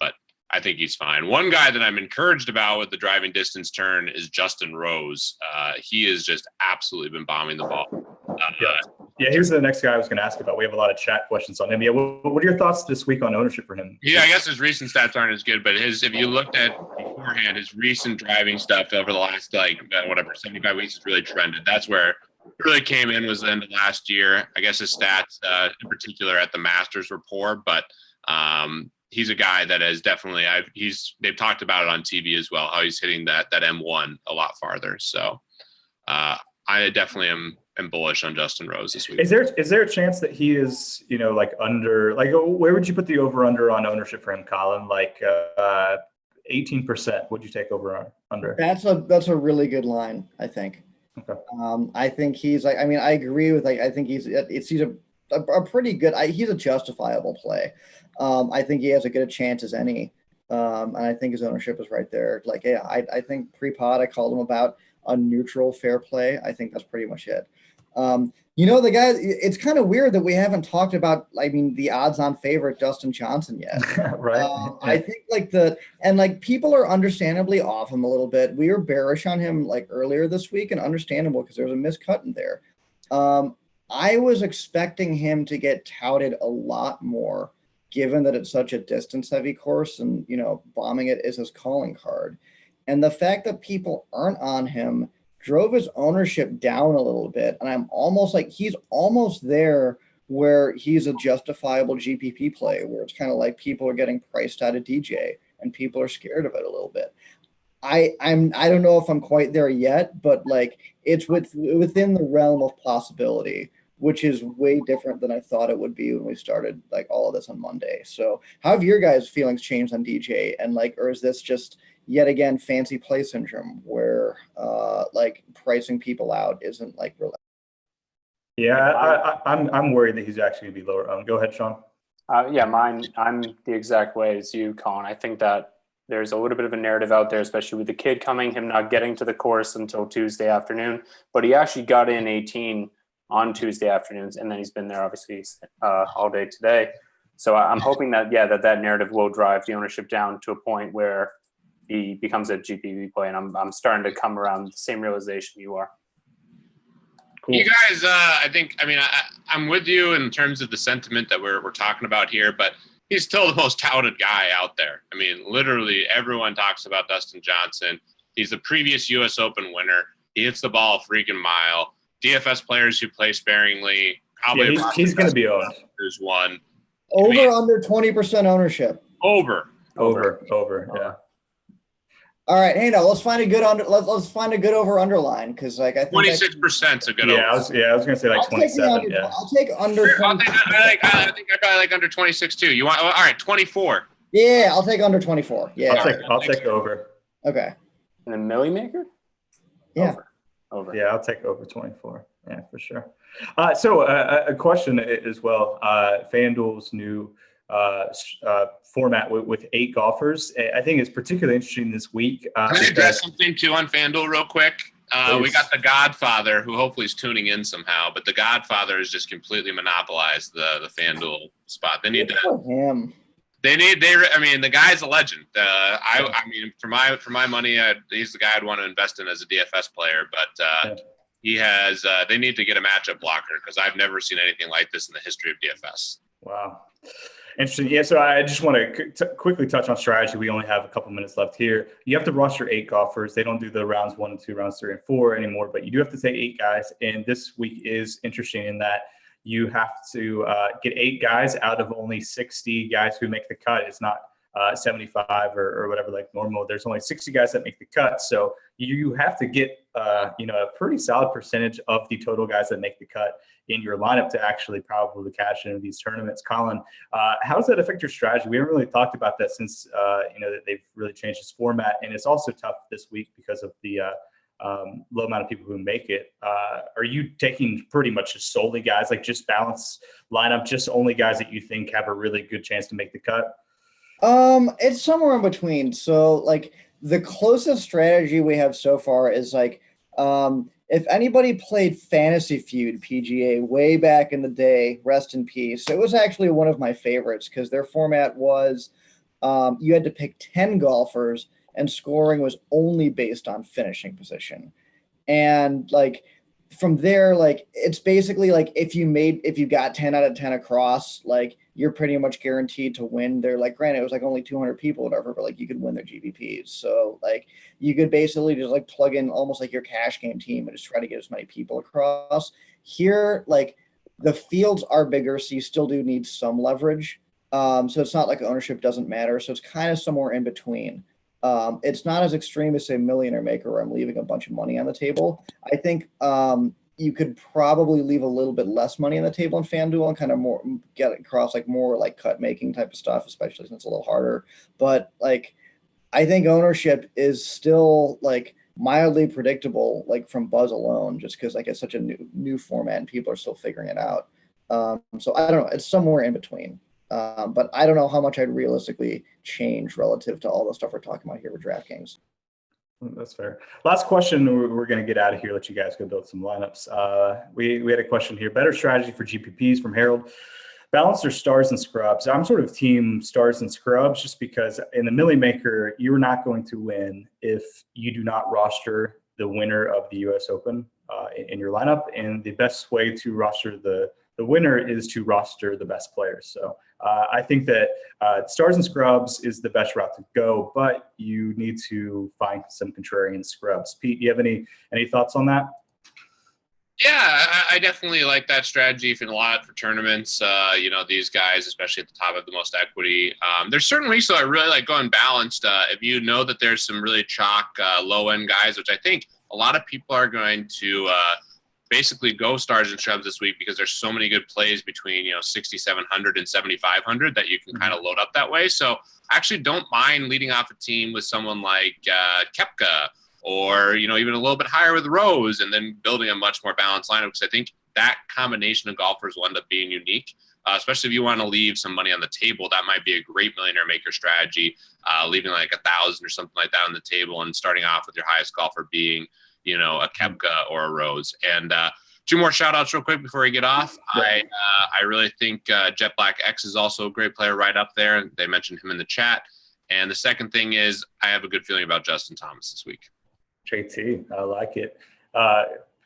but I think he's fine. One guy that I'm encouraged about with the driving distance turn is Justin Rose. He has just absolutely been bombing the ball. Here's the next guy I was going to ask about. We have a lot of chat questions on him. Yeah, what are your thoughts this week on ownership for him? Yeah, I guess his recent stats aren't as good, but if you looked at beforehand, his recent driving stuff over the last 75 weeks has really trended. That's where it really came in was the end of last year. I guess his stats in particular at the Masters were poor, but he's a guy that has definitely they've talked about it on TV as well, how he's hitting that M1 a lot farther. So I definitely am bullish on Justin Rose this week. Is there a chance that he is, under, where would you put the over under on ownership for him, Colin? 18%. Would you take over or under? That's a really good line, I think. Okay. I think he's I agree with I think he's a pretty good. He's a justifiable play. I think he has as good a chance as any, and I think his ownership is right there. I think pre-pod I called him about a neutral fair play. I think that's pretty much it. The guy, it's kind of weird that we haven't talked about, I mean, the odds-on favorite, Dustin Johnson, yet. Right. I think people are understandably off him a little bit. We were bearish on him like earlier this week, and understandable because there was a miscut in there. I was expecting him to get touted a lot more, given that it's such a distance-heavy course, and bombing it is his calling card. And the fact that people aren't on him drove his ownership down a little bit. And I'm almost like he's almost there where he's a justifiable GPP play, where it's kind of like people are getting priced out of DJ and people are scared of it a little bit. I don't know if I'm quite there yet, but like it's within the realm of possibility, which is way different than I thought it would be when we started like all of this on Monday. So how have your guys' feelings changed on DJ? And like, or is this just yet again fancy play syndrome where like pricing people out isn't like real? Yeah, I'm worried that he's actually gonna be lower. Go ahead, Sean. Yeah, I'm the exact way as you, Colin. I think that there's a little bit of a narrative out there, especially with the kid coming, him not getting to the course until Tuesday afternoon, but he actually got in 18 on Tuesday afternoons, and then he's been there obviously all day today. So I'm hoping that that narrative will drive the ownership down to a point where he becomes a GPP play, and I'm starting to come around the same realization you are. Cool. You guys, I'm with you in terms of the sentiment that we're talking about here, but he's still the most touted guy out there. I mean, literally everyone talks about Dustin Johnson. He's the previous U.S. Open winner. He hits the ball a freaking mile. DFS players who play sparingly, probably he's going to be owned. There's one. Under 20% ownership. Over. Yeah. All right, hey, now let's find a good let's find a good over underline, because like I think 26% is a good over. I was gonna say like 27. I'll take under. Sure, I think I probably like under 26 too. You want all right, 24. Yeah, I'll take under 24. Yeah, I'll take over. Okay. And a Millie Maker? Yeah. Over. Yeah, I'll take over 24. Yeah, for sure. So a question as well. FanDuel's new format with 8 golfers, I think is particularly interesting this week. Can I address something too on FanDuel real quick? We got the Godfather, who hopefully is tuning in somehow, but the Godfather has just completely monopolized the FanDuel spot. They need to. The guy's a legend. For my money, he's the guy I'd want to invest in as a DFS player. But he has. They need to get a matchup blocker, because I've never seen anything like this in the history of DFS. Wow. Interesting. Yeah, so I just want to quickly touch on strategy. We only have a couple minutes left here. You have to roster 8 golfers. They don't do the rounds 1 and 2, rounds 3 and 4 anymore, but you do have to take 8 guys. And this week is interesting in that you have to get 8 guys out of only 60 guys who make the cut. It's not 75 or whatever like normal. There's only 60 guys that make the cut. So you have to get a pretty solid percentage of the total guys that make the cut in your lineup to actually probably cash into these tournaments. Colin, how does that affect your strategy? We haven't really talked about that since that they've really changed this format, and it's also tough this week because of the low amount of people who make it. Are you taking pretty much just solely guys, like just balance lineup, just only guys that you think have a really good chance to make the cut? It's somewhere in between. So like the closest strategy we have so far is like, if anybody played Fantasy Feud PGA way back in the day, rest in peace. It was actually one of my favorites because their format was you had to pick 10 golfers and scoring was only based on finishing position. And like from there, like it's basically like if you got 10 out of 10 across, like you're pretty much guaranteed to win. They're like, granted, it was like only 200 people, or whatever, but like you could win their GPPs. So like you could basically just like plug in almost like your cash game team and just try to get as many people across. Here, like the fields are bigger, so you still do need some leverage. So it's not like ownership doesn't matter. So it's kind of somewhere in between. It's not as extreme as say Millionaire Maker, where I'm leaving a bunch of money on the table. I think you could probably leave a little bit less money on the table in FanDuel and kind of more get across like more like cut making type of stuff, especially since it's a little harder. But like, I think ownership is still like mildly predictable, like from Buzz alone, just because like it's such a new format and people are still figuring it out. So I don't know, it's somewhere in between. But I don't know how much I'd realistically change relative to all the stuff we're talking about here with DraftKings. That's fair. Last question. We're going to get out of here. Let you guys go build some lineups. We had a question here. Better strategy for GPPs from Harold. Balance their stars and scrubs. I'm sort of team stars and scrubs just because in the Millie Maker, you're not going to win if you do not roster the winner of the U.S. Open in your lineup. And the best way to roster the winner is to roster the best players. So I think that stars and scrubs is the best route to go, but you need to find some contrarian scrubs. Pete, do you have any thoughts on that? Yeah, I definitely like that strategy for a lot for tournaments. These guys, especially at the top, have the most equity. There's certain weeks though I really like going balanced. If you know that there's some really chalk low end guys, which I think a lot of people are going to basically go stars and scrubs this week because there's so many good plays between 6,700 and 7,500 that you can kind of load up that way. So I actually don't mind leading off a team with someone like Koepka, or even a little bit higher with Rose, and then building a much more balanced lineup, because I think that combination of golfers will end up being unique, especially if you want to leave some money on the table. That might be a great millionaire maker strategy, leaving like 1,000 or something like that on the table and starting off with your highest golfer being a Koepka or a Rose. And two more shout outs real quick before we get off. I really think Jet Black X is also a great player right up there. They mentioned him in the chat. And the second thing is I have a good feeling about Justin Thomas this week. JT, I like it.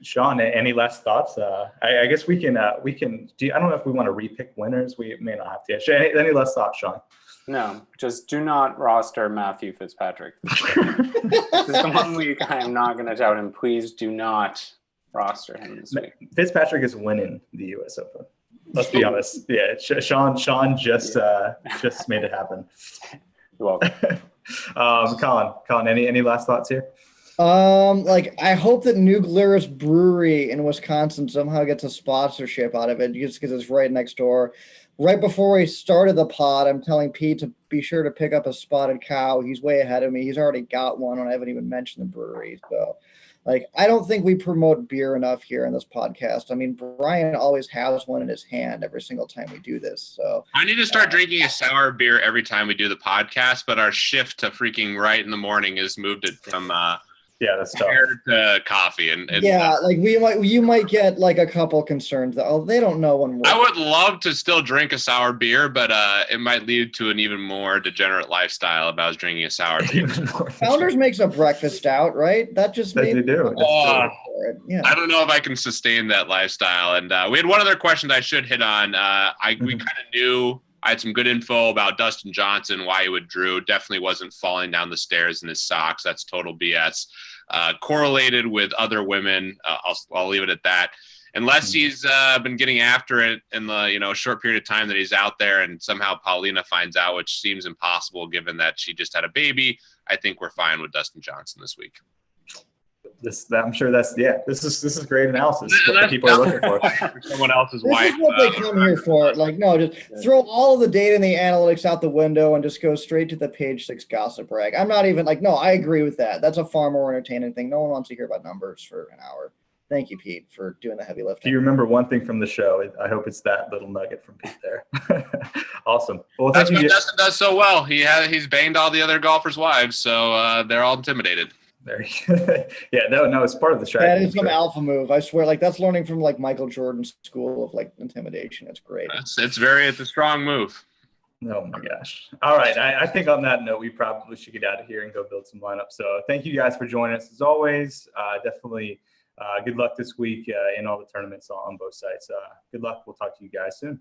Sean, any last thoughts? I guess we can. I don't know if we want to repick winners. We may not have to. Any last thoughts, Sean? No, just do not roster Matthew Fitzpatrick. This is the one week I am not going to doubt him. Please do not roster him this week. Fitzpatrick is winning the U.S. Open. Let's be honest. Yeah, Sean just made it happen. You're welcome. Colin, any last thoughts here? I hope that New Glarus Brewery in Wisconsin somehow gets a sponsorship out of it just because it's right next door. Right before we started the pod, I'm telling Pete to be sure to pick up a spotted cow. He's way ahead of me. He's already got one, and I haven't even mentioned the brewery. So, I don't think we promote beer enough here in this podcast. I mean, Brian always has one in his hand every single time we do this. So I need to start drinking a sour beer every time we do the podcast, but our shift to freaking right in the morning has moved it from that's tough. To coffee and you might get a couple concerns that they don't know when I would love to still drink a sour beer, but it might lead to an even more degenerate lifestyle if I was drinking a sour beer. Founders makes a breakfast stout, right? That just they do. Yeah. I don't know if I can sustain that lifestyle. And we had one other question that I should hit on. We kind of knew I had some good info about Dustin Johnson, why he withdrew. Definitely wasn't falling down the stairs in his socks. That's total BS. Correlated with other women. I'll leave it at that. Unless he's been getting after it in the short period of time that he's out there, and somehow Paulina finds out, which seems impossible given that she just had a baby. I think we're fine with Dustin Johnson this week. I'm sure this is great analysis. What people are looking for. Someone else's this wife. This is what they come here for. Just throw all of the data and the analytics out the window and just go straight to the page 6 gossip rag. I'm not even no, I agree with that. That's a far more entertaining thing. No one wants to hear about numbers for an hour. Thank you, Pete, for doing the heavy lifting. If you remember one thing from the show, I hope it's that little nugget from Pete there. Awesome. Well, that's what Dustin does so well. He's banged all the other golfers' wives, so they're all intimidated. No, it's part of the strategy. That is some alpha move. I swear, that's learning from Michael Jordan's school of intimidation. It's great. It's a strong move. Oh my gosh. All right. I think on that note, we probably should get out of here and go build some lineups. So thank you guys for joining us as always. Definitely good luck this week in all the tournaments on both sides. Good luck. We'll talk to you guys soon.